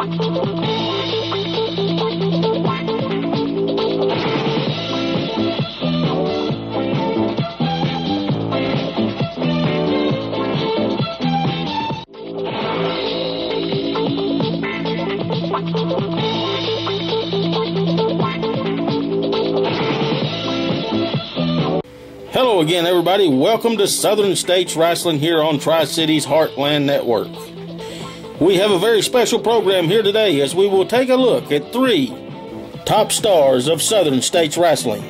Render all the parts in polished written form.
Hello again, everybody. Welcome to Southern States Wrestling here on Tri-Cities Heartland Network. We have a very special program here today as we will take a look at 3 top stars of Southern States Wrestling.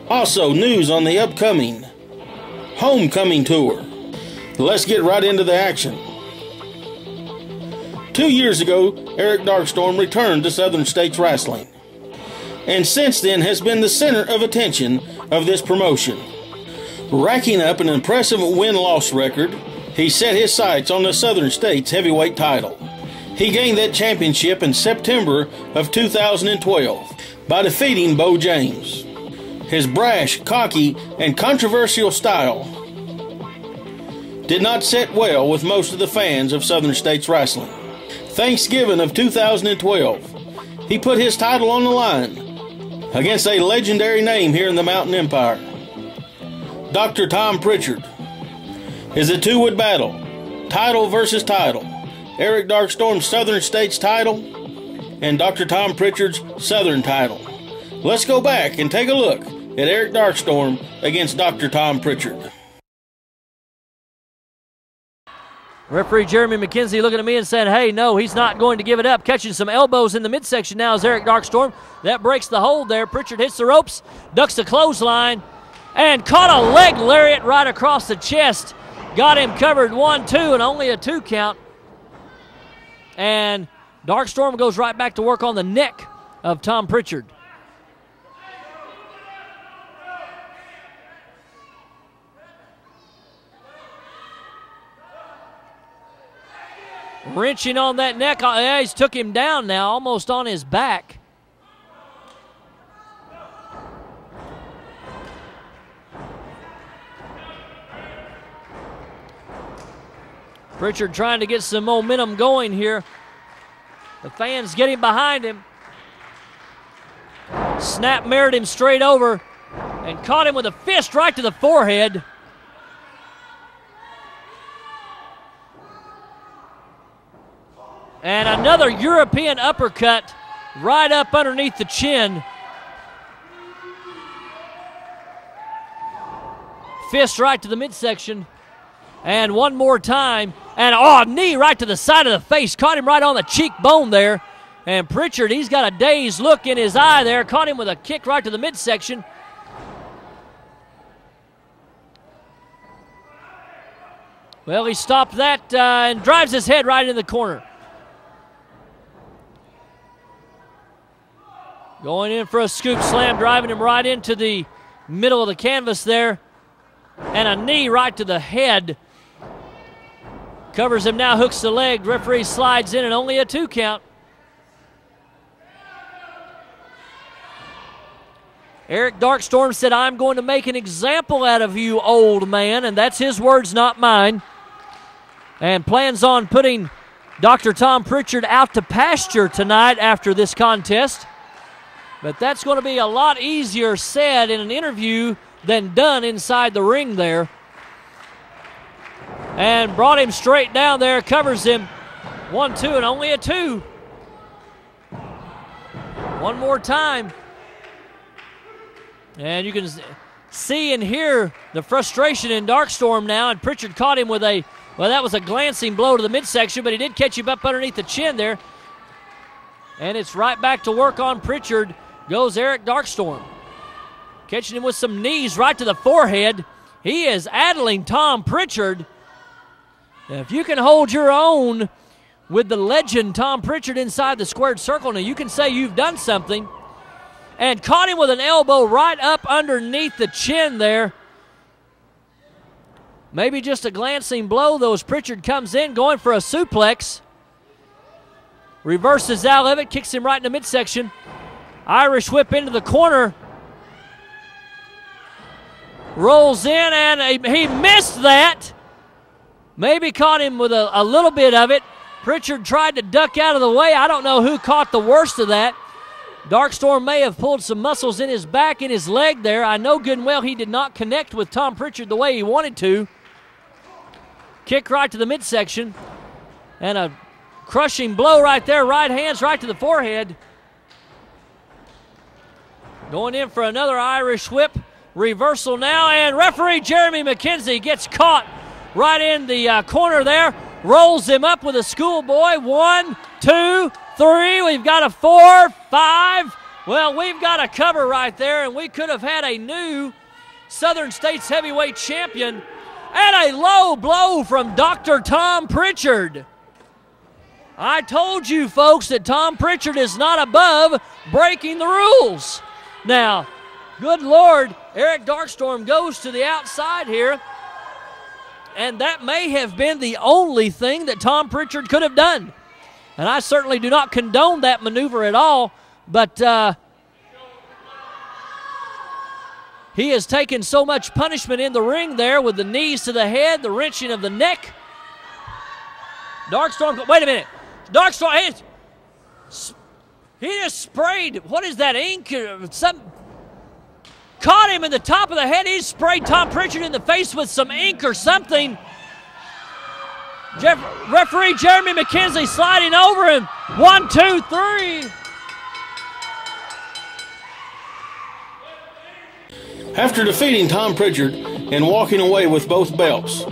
Also, news on the upcoming Homecoming Tour. Let's get right into the action. 2 years ago, Eric Darkstorm returned to Southern States Wrestling, and since then has been the center of attention of this promotion. Racking up an impressive win-loss record, he set his sights on the Southern States heavyweight title. He gained that championship in September of 2012 by defeating Bo James. His brash, cocky, and controversial style did not sit well with most of the fans of Southern States Wrestling. Thanksgiving of 2012, he put his title on the line against a legendary name here in the Mountain Empire. Dr. Tom Pritchard. Is a 2-wood battle, title versus title. Eric Darkstorm's Southern States title and Dr. Tom Pritchard's Southern title. Let's go back and take a look at Eric Darkstorm against Dr. Tom Pritchard. Referee Jeremy McKenzie looking at me and saying, hey, no, he's not going to give it up. Catching some elbows in the midsection now is Eric Darkstorm. That breaks the hold there. Pritchard hits the ropes, ducks the clothesline, and caught a leg lariat right across the chest. Got him covered 1-2 and only a 2 count. And Darkstorm goes right back to work on the neck of Tom Pritchard. Wrenching on that neck. Yeah, he's took him down now, almost on his back. Pritchard trying to get some momentum going here. The fans getting behind him. Snap married him straight over and caught him with a fist right to the forehead. And another European uppercut right up underneath the chin. Fist right to the midsection. And one more time. And knee right to the side of the face. Caught him right on the cheekbone there. And Pritchard, he's got a dazed look in his eye there. Caught him with a kick right to the midsection. Well, he stopped that and drives his head right in the corner. Going in for a scoop slam, driving him right into the middle of the canvas there. And a knee right to the head. Covers him now, hooks the leg. Referee slides in and only a 2 count. Eric Darkstorm said, I'm going to make an example out of you, old man. And that's his words, not mine. And plans on putting Dr. Tom Pritchard out to pasture tonight after this contest. But that's going to be a lot easier said in an interview than done inside the ring there. And brought him straight down there, covers him. 1-2 and only a 2. One more time. And you can see and hear the frustration in Darkstorm now. And Pritchard caught him with that was a glancing blow to the midsection, but he did catch him up underneath the chin there. And it's right back to work on Pritchard. Goes Eric Darkstorm. Catching him with some knees right to the forehead. He is addling Tom Pritchard. Now, if you can hold your own with the legend Tom Pritchard inside the squared circle, now you can say you've done something. And caught him with an elbow right up underneath the chin there. Maybe just a glancing blow, though, as Pritchard comes in going for a suplex. Reverses out of it, kicks him right in the midsection. Irish whip into the corner. Rolls in, and he missed that. Maybe caught him with a little bit of it. Pritchard tried to duck out of the way. I don't know who caught the worst of that. Darkstorm may have pulled some muscles in his back and his leg there. I know good and well he did not connect with Tom Pritchard the way he wanted to. Kick right to the midsection. And a crushing blow right there. Right hands right to the forehead. Going in for another Irish whip. Reversal now. And referee Jeremy McKenzie gets caught right in the corner there. Rolls him up with a schoolboy. 1, 2, 3. We've got a 4, 5. Well, we've got a cover right there, and we could have had a new Southern States heavyweight champion. And a low blow from Dr. Tom Pritchard. I told you, folks, that Tom Pritchard is not above breaking the rules. Now, good Lord, Eric Darkstorm goes to the outside here. And that may have been the only thing that Tom Pritchard could have done. And I certainly do not condone that maneuver at all, but he has taken so much punishment in the ring there with the knees to the head, the wrenching of the neck. Darkstorm, wait a minute. Darkstorm, he just sprayed, what is that, ink? Caught him in the top of the head. He sprayed Tom Pritchard in the face with some ink or something. Referee Jeremy McKenzie sliding over him. 1, 2, 3. After defeating Tom Pritchard and walking away with both belts,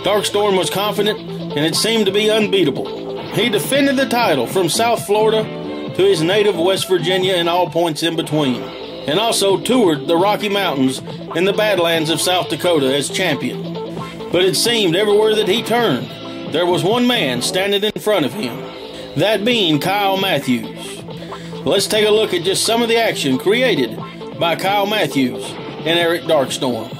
Darkstorm was confident and it seemed to be unbeatable. He defended the title from South Florida to his native West Virginia and all points in between, and also toured the Rocky Mountains and the Badlands of South Dakota as champion. But it seemed everywhere that he turned, there was one man standing in front of him, that being Kyle Matthews. Let's take a look at just some of the action created by Kyle Matthews and Eric Darkstorm.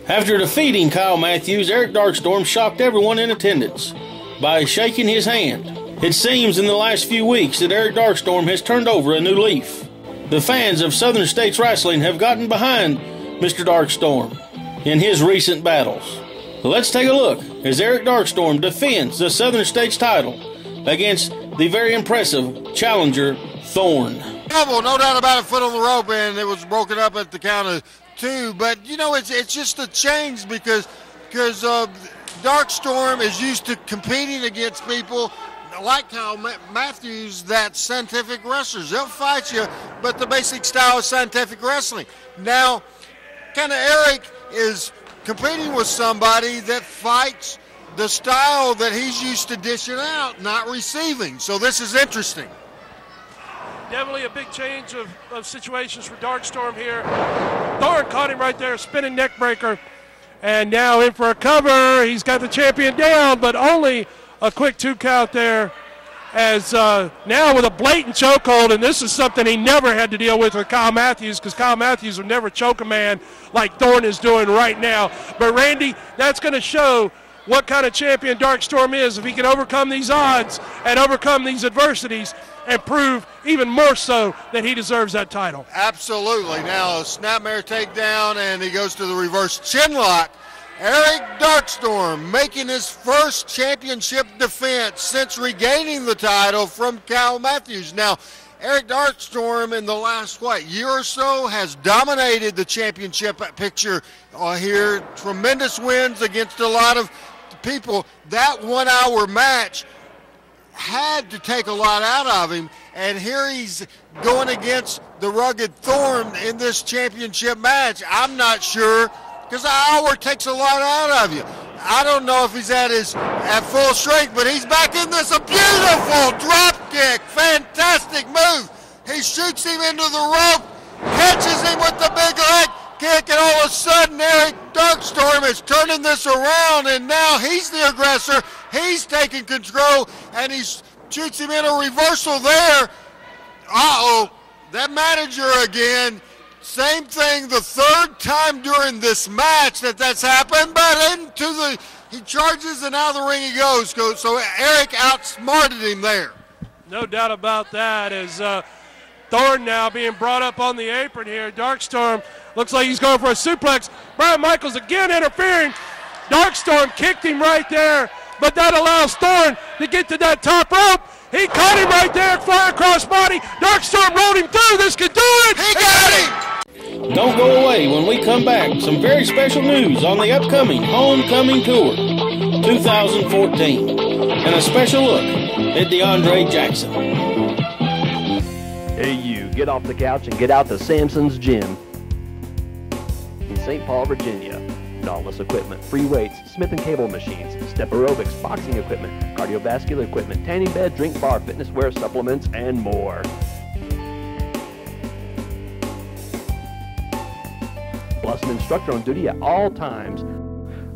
After defeating Kyle Matthews, Eric Darkstorm shocked everyone in attendance by shaking his hand. It seems in the last few weeks that Eric Darkstorm has turned over a new leaf. The fans of Southern States Wrestling have gotten behind Mr. Darkstorm. in his recent battles. Let's take a look as Eric Darkstorm defends the Southern States title against the very impressive challenger, Thorn. Double, no doubt about it, foot on the rope, and it was broken up at the count of 2. But, you know, it's just a change because Darkstorm is used to competing against people like Kyle Matthews, that scientific wrestlers. They'll fight you, but the basic style is scientific wrestling. Now, kind of Eric is competing with somebody that fights the style that he's used to dishing out, not receiving. So this is interesting. Definitely a big change of situations for Darkstorm here. Thorn caught him right there, spinning neck breaker. And now in for a cover. He's got the champion down, but only a quick 2 count there. As now with a blatant chokehold, and this is something he never had to deal with Kyle Matthews, because Kyle Matthews would never choke a man like Thorn is doing right now. But Randy, that's going to show what kind of champion Darkstorm is if he can overcome these odds and overcome these adversities and prove even more so that he deserves that title. Absolutely. Now a snapmare takedown, and he goes to the reverse chin lock. Eric Darkstorm making his first championship defense since regaining the title from Kyle Matthews. Now, Eric Darkstorm in the last, year or so has dominated the championship picture here. Tremendous wins against a lot of people. That 1 hour match had to take a lot out of him, and here he's going against the rugged Thorn in this championship match. I'm not sure, because an hour takes a lot out of you. I don't know if he's at full strength, but he's back in this. A beautiful drop kick, fantastic move. He shoots him into the rope, catches him with the big leg kick, and all of a sudden Eric Darkstorm is turning this around, and now he's the aggressor. He's taking control, and he shoots him in a reversal there. That manager again. Same thing, the 3rd time during this match that's happened, but he charges, and out of the ring he goes. So Eric outsmarted him there. No doubt about that, as Thorn now being brought up on the apron here. Darkstorm looks like he's going for a suplex. Brian Michaels again interfering. Darkstorm kicked him right there, but that allows Thorn to get to that top rope. He caught him right there, flying cross body. Darkstorm rolled him through. This could do it. He got him. Don't go away when we come back. Some very special news on the upcoming Homecoming Tour 2014 and a special look at DeAndre Jackson. Hey you, get off the couch and get out to SAMSON'S gym in St. Paul, Virginia. Dauntless equipment, free weights, Smith & Cable machines, step aerobics, boxing equipment, cardiovascular equipment, tanning bed, drink bar, fitness wear, supplements, and more. Plus an instructor on duty at all times.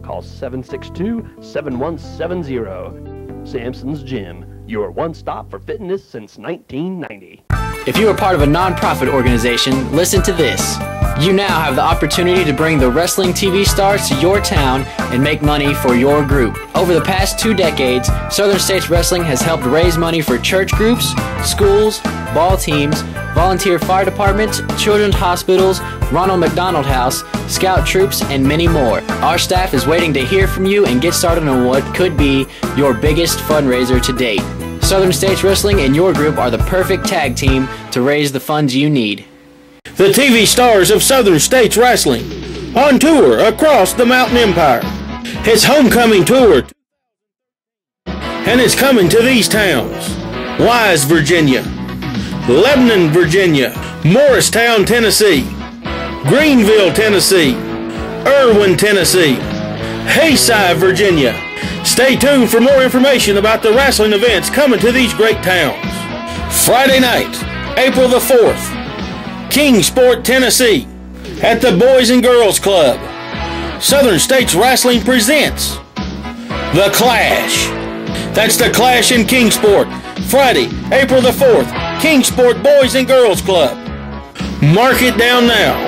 Call 762-7170. SAMSON'S Gym, your one stop for fitness since 1990. If you are part of a non-profit organization, listen to this. You now have the opportunity to bring the wrestling TV stars to your town and make money for your group. Over the past 2 decades, Southern States Wrestling has helped raise money for church groups, schools, ball teams, volunteer fire departments, children's hospitals, Ronald McDonald House, scout troops, and many more. Our staff is waiting to hear from you and get started on what could be your biggest fundraiser to date. Southern States Wrestling and your group are the perfect tag team to raise the funds you need. The TV stars of Southern States Wrestling on tour across the Mountain Empire. His homecoming tour, and it's coming to these towns: Wise, Virginia; Lebanon, Virginia; Morristown, Tennessee; Greenville, Tennessee; Irwin, Tennessee; Hayside, Virginia. Stay tuned for more information about the wrestling events coming to these great towns. Friday night, April the 4th, Kingsport, Tennessee, at the Boys and Girls Club. Southern States Wrestling presents The Clash. That's The Clash in Kingsport, Friday, April the 4th, Kingsport Boys and Girls Club. Mark it down now.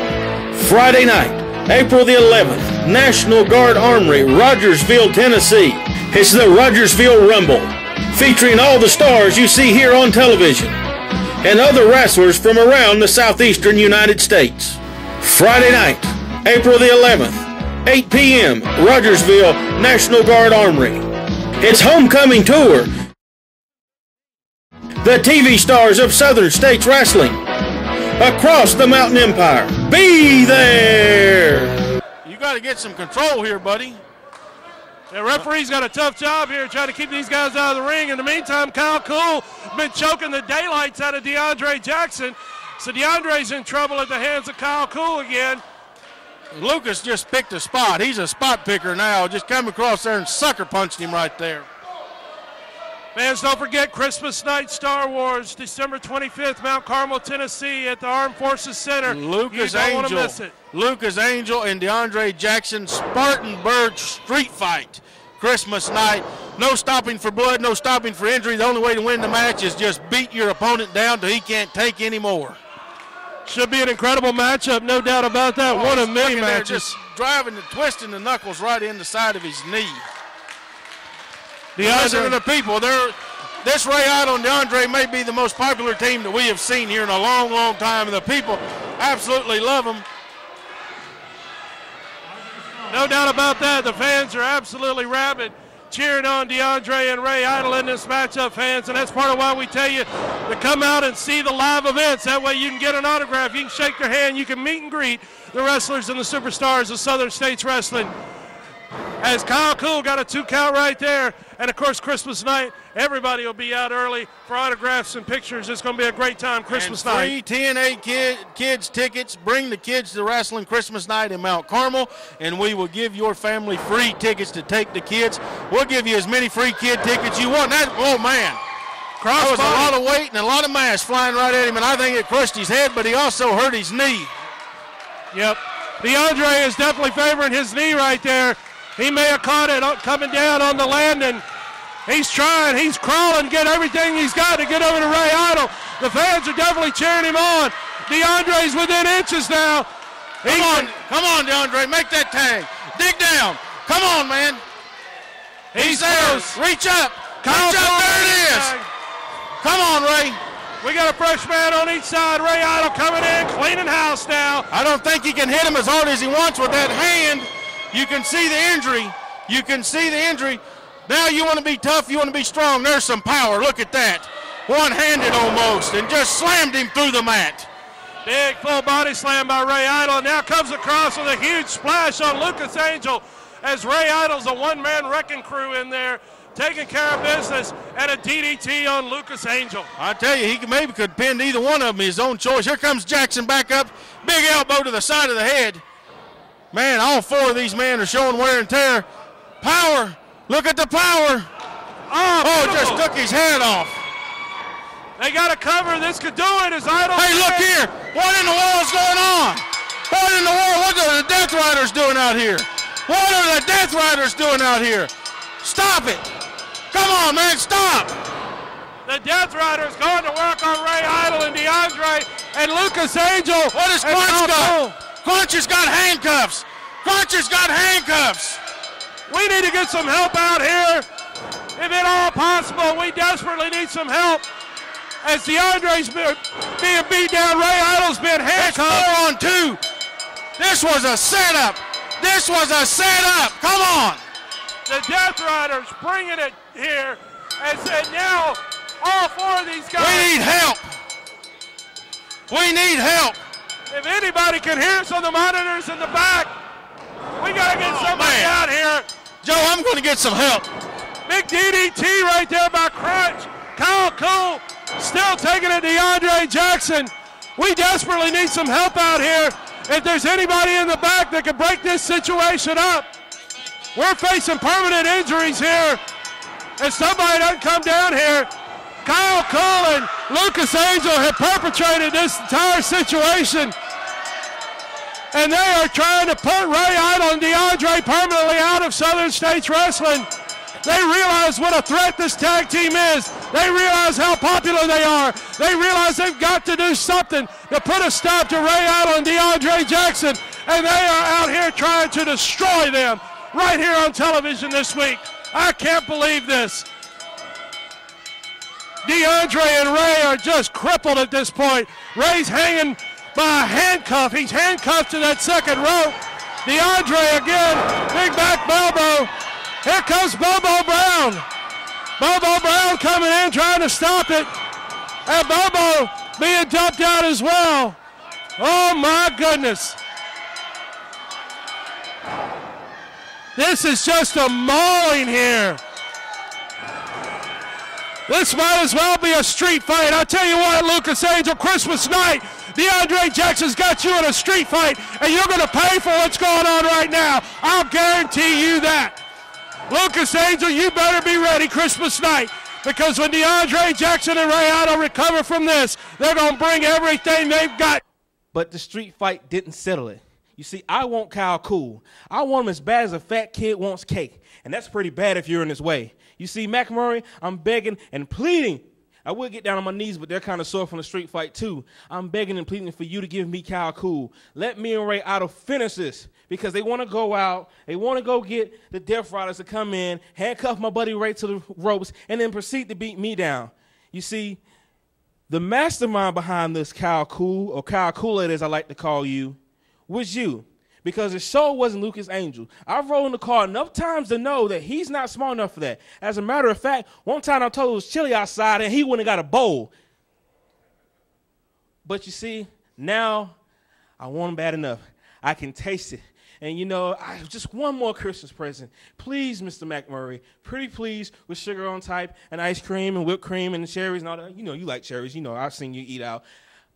Friday night, April the 11th, National Guard Armory, Rogersville, Tennessee. It's the Rogersville Rumble, featuring all the stars you see here on television and other wrestlers from around the southeastern United States. Friday night, April the 11th, 8 p.m., Rogersville, National Guard Armory. It's Homecoming Tour. The TV stars of Southern States Wrestling. Across the Mountain Empire. Be there! You got to get some control here, buddy. The referee's got a tough job here trying to keep these guys out of the ring. In the meantime, Kool has been choking the daylights out of DeAndre Jackson. So DeAndre's in trouble at the hands of Kool again. Lucas just picked a spot. He's a spot picker now. Just come across there and sucker punched him right there. Fans, don't forget Christmas night Star Wars, December 25th, Mount Carmel, Tennessee at the Armed Forces Center. Lucas you don't Angel. want to miss it. Lucas Angel and DeAndre Jackson, Spartanburg street fight. Christmas night. No stopping for blood, no stopping for injury. The only way to win the match is just beat your opponent down till he can't take any more. Should be an incredible matchup, no doubt about that. One of many matches. Just driving and twisting the knuckles right in the side of his knee. Listen to the people. This Ray Idol and DeAndre may be the most popular team that we have seen here in a long, long time, and the people absolutely love them. No doubt about that. The fans are absolutely rabid, cheering on DeAndre and Ray Idol in this matchup, fans, and that's part of why we tell you to come out and see the live events. That way you can get an autograph, you can shake their hand, you can meet and greet the wrestlers and the superstars of Southern States Wrestling. As Kool got a 2 count right there, and of course Christmas night, everybody will be out early for autographs and pictures. It's going to be a great time Christmas night. Free TNA kids tickets. Bring the kids to Wrestling Christmas night in Mount Carmel, and we will give your family free tickets to take the kids. We'll give you as many free kid tickets you want. Oh man, that was a lot of weight and a lot of mass flying right at him, and I think it crushed his head, but he also hurt his knee. Yep, DeAndre is definitely favoring his knee right there. He may have caught it coming down on the landing. He's trying, he's crawling, get everything he's got to get over to Ray Idol. The fans are definitely cheering him on. DeAndre's within inches now. Come on, DeAndre, make that tag. Dig down. Come on, man. He's there. Reach up. Reach up. There it is. Come on, Ray. We got a fresh man on each side. Ray Idol coming in, cleaning house now. I don't think he can hit him as hard as he wants with that hand. You can see the injury. You can see the injury. Now you want to be tough, you want to be strong. There's some power. Look at that. One-handed almost, and just slammed him through the mat. Big full body slam by Ray Idol. Now comes across with a huge splash on Lucas Angel as Ray Idol's a one-man wrecking crew in there, taking care of business, and a DDT on Lucas Angel. I tell you, he maybe could pin either one of them his own choice. Here comes Jackson back up. Big elbow to the side of the head. Man, all 4 of these men are showing wear and tear. Power. Look at the power. Oh, just took his head off. They got to cover. This could do it as Idol. Hey, look here. What in the world is going on? What in the world? What are the Death Riders doing out here? What are the Death Riders doing out here? Stop it. Come on, man, stop. The Death Riders going to work on Ray Idol and DeAndre and Lucas Angel. What has Crunch got? Crunch has got handcuffs. Crunch has got handcuffs. We need to get some help out here. If at all possible, we desperately need some help. As DeAndre's being beat down, Ray Idol's been handcuffed. It's 4 on 2. This was a setup. This was a setup. Come on. The Death Riders bringing it here. And now all 4 of these guys. We need help. We need help. If anybody can hear us on the monitors in the back, we got to get somebody out here. Joe, I'm going to get some help. Big DDT right there by Crunch. Kool still taking it to DeAndre Jackson. We desperately need some help out here. If there's anybody in the back that can break this situation up, we're facing permanent injuries here. If somebody doesn't come down here, Kool and Lucas Angel have perpetrated this entire situation. And they are trying to put Ray Idol and DeAndre permanently out of Southern States Wrestling. They realize what a threat this tag team is. They realize how popular they are. They realize they've got to do something to put a stop to Ray Idol and DeAndre Jackson. And they are out here trying to destroy them right here on television this week. I can't believe this. DeAndre and Ray are just crippled at this point. Ray's hanging by a handcuff. He's handcuffed to that second rope. DeAndre again. Big back Bobo. Here comes Bobo Brown. Bobo Brown coming in trying to stop it. And Bobo being dumped out as well. Oh my goodness. This is just a mauling here. This might as well be a street fight. I'll tell you what, Lucas Angel, Christmas night, DeAndre Jackson's got you in a street fight, and you're going to pay for what's going on right now. I'll guarantee you that. Lucas Angel, you better be ready Christmas night, because when DeAndre Jackson and Ray Otto recover from this, they're going to bring everything they've got. But the street fight didn't settle it. You see, I want Kyle Kool. I want him as bad as a fat kid wants cake, and that's pretty bad if you're in his way. You see, McMurray, I'm begging and pleading. I would get down on my knees, but they're kind of sore from the street fight, too. I'm begging and pleading for you to give me Kyle Kool. Let me and Ray Otto finish this, because they want to go out. They want to go get the Death Riders to come in, handcuff my buddy Ray to the ropes, and then proceed to beat me down. You see, the mastermind behind this Kyle Kool, or Kyle Kool-Aid as I like to call you, was you. Because the show wasn't Lucas Angel. I've rolled in the car enough times to know that he's not smart enough for that. As a matter of fact, one time I told him it was chilly outside and he went and got a bowl. But you see, now I want him bad enough. I can taste it. And you know, just one more Christmas present. Please, Mr. McMurray, pretty please, with sugar on type and ice cream and whipped cream and cherries and all that. You know, you like cherries. You know, I've seen you eat out.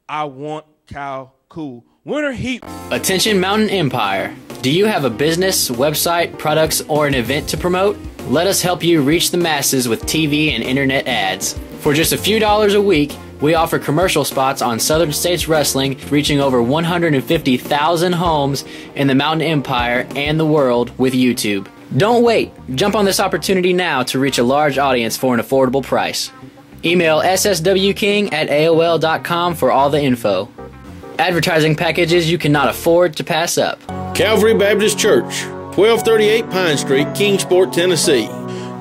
I want Kyle Kool. Winter heat. Attention Mountain Empire. Do you have a business, website, products, or an event to promote? Let us help you reach the masses with TV and internet ads. For just a few dollars a week, we offer commercial spots on Southern States Wrestling, reaching over 150,000 homes in the Mountain Empire and the world with YouTube. Don't wait. Jump on this opportunity now to reach a large audience for an affordable price. Email sswking@aol.com for all the info. Advertising packages you cannot afford to pass up. Calvary Baptist Church, 1238 Pine Street, Kingsport, Tennessee.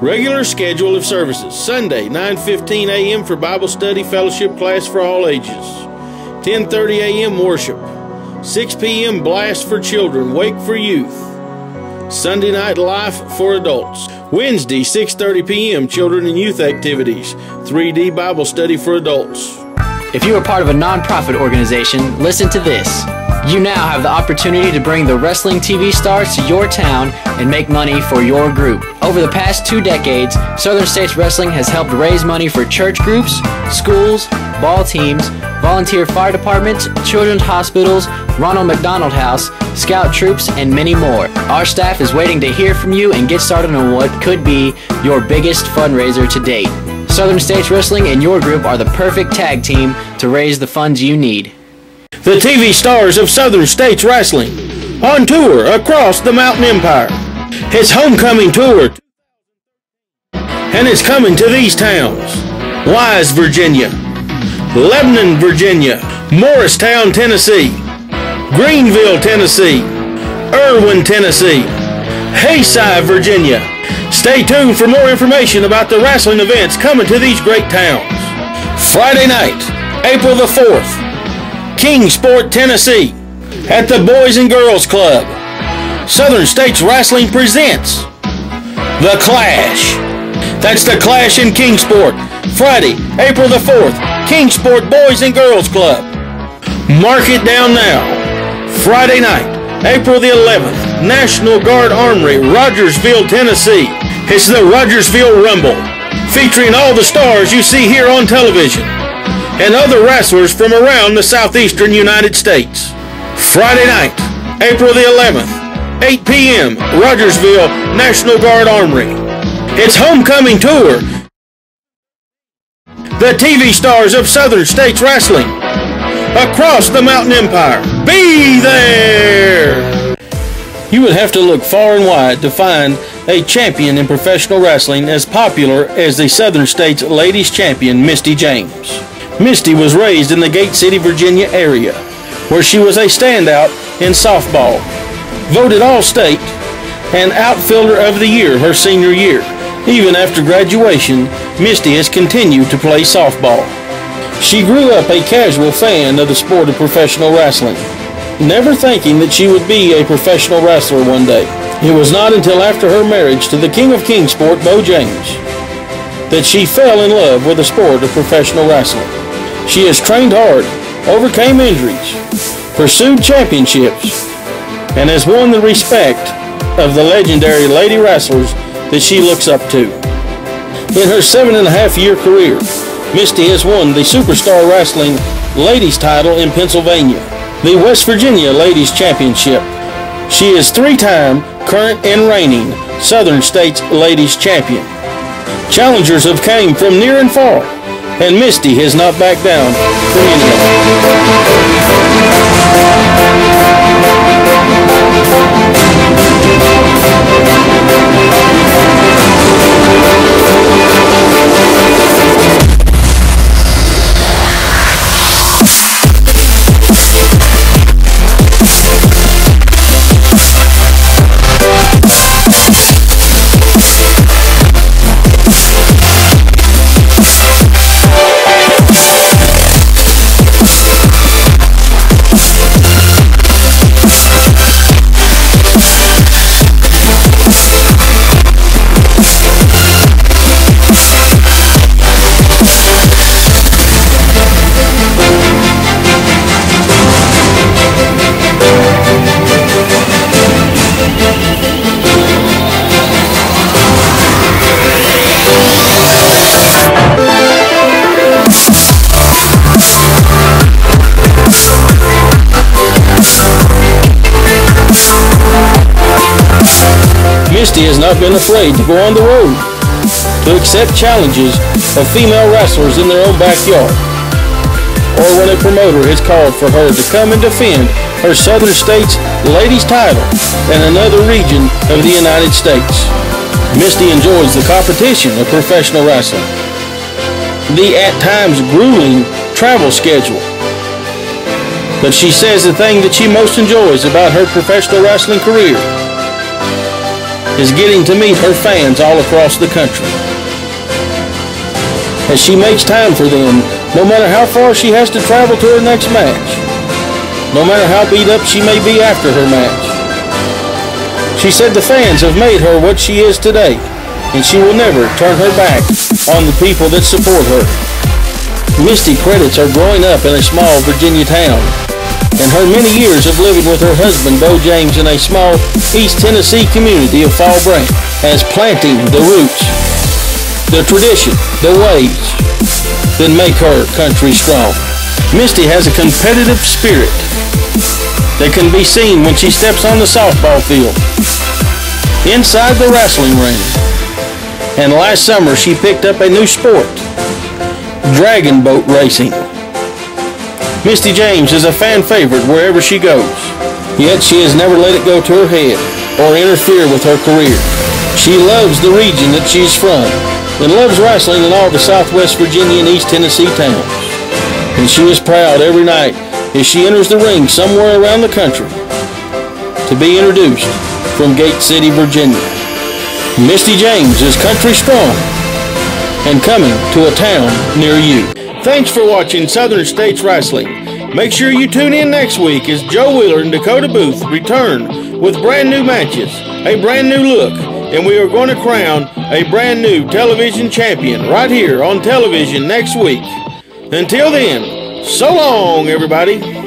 Regular schedule of services: Sunday, 9:15 a.m. for Bible study fellowship class for all ages. 10:30 a.m. worship. 6 p.m. blast for children, wake for youth. Sunday night life for adults. Wednesday, 6:30 p.m. children and youth activities. 3D Bible study for adults. If you are part of a non-profit organization, listen to this. You now have the opportunity to bring the wrestling TV stars to your town and make money for your group. Over the past 2 decades, Southern States Wrestling has helped raise money for church groups, schools, ball teams, volunteer fire departments, children's hospitals, Ronald McDonald House, scout troops, and many more. Our staff is waiting to hear from you and get started on what could be your biggest fundraiser to date. Southern States Wrestling and your group are the perfect tag team to raise the funds you need. The TV stars of Southern States Wrestling on tour across the Mountain Empire. His homecoming tour, and it's coming to these towns: Wise, Virginia; Lebanon, Virginia; Morristown, Tennessee; Greenville, Tennessee; Irwin, Tennessee; Hayside, Virginia. Stay tuned for more information about the wrestling events coming to these great towns. Friday night, April the 4th, Kingsport, Tennessee, at the Boys and Girls Club. Southern States Wrestling presents The Clash. That's The Clash in Kingsport. Friday, April the 4th, Kingsport Boys and Girls Club. Mark it down now. Friday night, April the 11th, National Guard Armory, Rogersville, Tennessee. It's the Rogersville Rumble, featuring all the stars you see here on television and other wrestlers from around the southeastern United States. Friday night, April the 11th, 8 p.m., Rogersville, National Guard Armory. It's homecoming tour. The TV stars of Southern States Wrestling across the Mountain Empire. Be there! You would have to look far and wide to find a champion in professional wrestling as popular as the Southern States Ladies Champion, Misty James. Misty was raised in the Gate City, Virginia area, where she was a standout in softball, voted All-State, and Outfielder of the Year her senior year. Even after graduation, Misty has continued to play softball. She grew up a casual fan of the sport of professional wrestling. never thinking that she would be a professional wrestler one day. It was not until after her marriage to the King of Kingsport, Bo James, that she fell in love with the sport of professional wrestling. She has trained hard, overcame injuries, pursued championships, and has won the respect of the legendary lady wrestlers that she looks up to. In her 7.5-year career, Misty has won the Superstar Wrestling Ladies title in Pennsylvania, the West Virginia Ladies Championship. She is 3-time current and reigning Southern States Ladies Champion. Challengers have came from near and far, and Misty has not backed down from Misty has not been afraid to go on the road, to accept challenges of female wrestlers in their own backyard, or when a promoter has called for her to come and defend her Southern States Ladies title in another region of the United States. Misty enjoys the competition of professional wrestling, the at times grueling travel schedule, but she says the thing that she most enjoys about her professional wrestling career is getting to meet her fans all across the country, as she makes time for them, no matter how far she has to travel to her next match, no matter how beat up she may be after her match. She said the fans have made her what she is today, and she will never turn her back on the people that support her. Misty credits her growing up in a small Virginia town and her many years of living with her husband, Bo James, in a small East Tennessee community of Fall Branch as planting the roots, the tradition, the ways that make her country strong. Misty has a competitive spirit that can be seen when she steps on the softball field, inside the wrestling ring, and last summer she picked up a new sport, dragon boat racing. Misty James is a fan favorite wherever she goes, yet she has never let it go to her head or interfere with her career. She loves the region that she's from and loves wrestling in all the Southwest Virginia and East Tennessee towns. And she is proud every night as she enters the ring somewhere around the country to be introduced from Gate City, Virginia. Misty James is country strong and coming to a town near you. Thanks for watching Southern States Wrestling. Make sure you tune in next week as Joe Wheeler and Dakota Booth return with brand new matches, a brand new look, and we are going to crown a brand new television champion right here on television next week. Until then, so long, everybody.